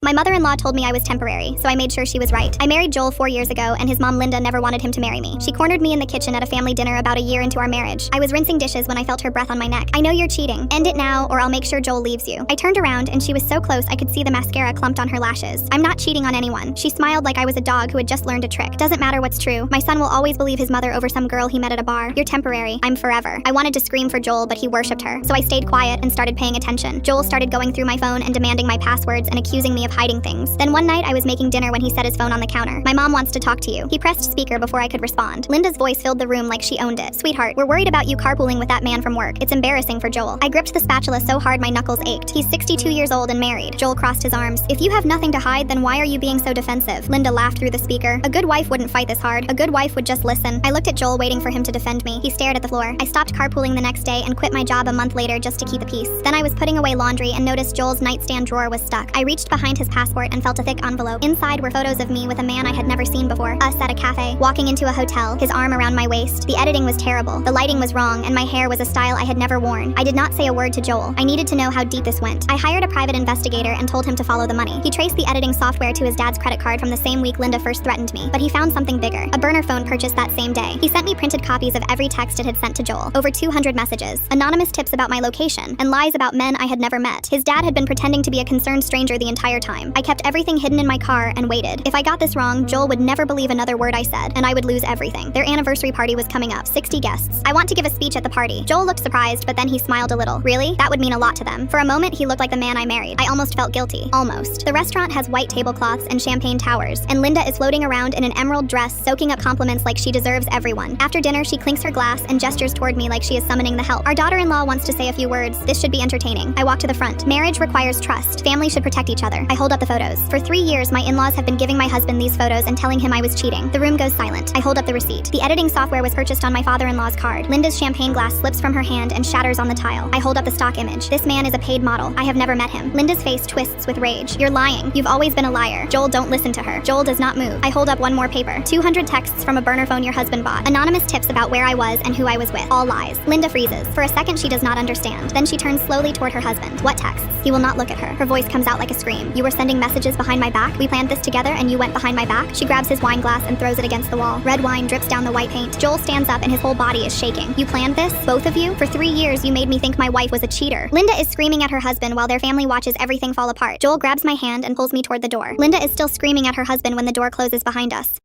My mother-in-law told me I was temporary, so I made sure she was right. I married Joel 4 years ago, and his mom Linda never wanted him to marry me. She cornered me in the kitchen at a family dinner about a year into our marriage. I was rinsing dishes when I felt her breath on my neck. I know you're cheating. End it now, or I'll make sure Joel leaves you. I turned around, and she was so close I could see the mascara clumped on her lashes. I'm not cheating on anyone. She smiled like I was a dog who had just learned a trick. Doesn't matter what's true. My son will always believe his mother over some girl he met at a bar. You're temporary. I'm forever. I wanted to scream for Joel, but he worshipped her. So I stayed quiet and started paying attention. Joel started going through my phone and demanding my passwords and accusing me of hiding things. Then one night I was making dinner when he set his phone on the counter. My mom wants to talk to you. He pressed speaker before I could respond. Linda's voice filled the room like she owned it. Sweetheart, we're worried about you carpooling with that man from work. It's embarrassing for Joel. I gripped the spatula so hard my knuckles ached. He's 62 years old and married. Joel crossed his arms. If you have nothing to hide, then why are you being so defensive? Linda laughed through the speaker. A good wife wouldn't fight this hard. A good wife would just listen. I looked at Joel waiting for him to defend me. He stared at the floor. I stopped carpooling the next day and quit my job a month later just to keep the peace. Then I was putting away laundry and noticed Joel's nightstand drawer was stuck. I reached behind his passport and felt a thick envelope. Inside were photos of me with a man I had never seen before. Us at a cafe, walking into a hotel, his arm around my waist. The editing was terrible. The lighting was wrong, and my hair was a style I had never worn. I did not say a word to Joel. I needed to know how deep this went. I hired a private investigator and told him to follow the money. He traced the editing software to his dad's credit card from the same week Linda first threatened me, but he found something bigger. A burner phone purchased that same day. He sent me printed copies of every text it had sent to Joel. Over 200 messages, anonymous tips about my location, and lies about men I had never met. His dad had been pretending to be a concerned stranger the entire time. I kept everything hidden in my car and waited. If I got this wrong, Joel would never believe another word I said, and I would lose everything. Their anniversary party was coming up, 60 guests. I want to give a speech at the party. Joel looked surprised, but then he smiled a little. Really? That would mean a lot to them. For a moment, he looked like the man I married. I almost felt guilty. Almost. The restaurant has white tablecloths and champagne towers, and Linda is floating around in an emerald dress, soaking up compliments like she deserves everyone. After dinner, she clinks her glass and gestures toward me like she is summoning the help. Our daughter-in-law wants to say a few words. This should be entertaining. I walk to the front. Marriage requires trust. Family should protect each other. I hold up the photos. For 3 years, my in-laws have been giving my husband these photos and telling him I was cheating. The room goes silent. I hold up the receipt. The editing software was purchased on my father-in-law's card. Linda's champagne glass slips from her hand and shatters on the tile. I hold up the stock image. This man is a paid model. I have never met him. Linda's face twists with rage. You're lying. You've always been a liar. Joel, don't listen to her. Joel does not move. I hold up one more paper. 200 texts from a burner phone your husband bought. Anonymous tips about where I was and who I was with. All lies. Linda freezes. For a second, she does not understand. Then she turns slowly toward her husband. What texts? He will not look at her. Her voice comes out like a scream. You were sending messages behind my back? We planned this together and you went behind my back? She grabs his wine glass and throws it against the wall. Red wine drips down the white paint. Joel stands up and his whole body is shaking. You planned this? Both of you? For 3 years, you made me think my wife was a cheater. Linda is screaming at her husband while their family watches everything fall apart. Joel grabs my hand and pulls me toward the door. Linda is still screaming at her husband when the door closes behind us.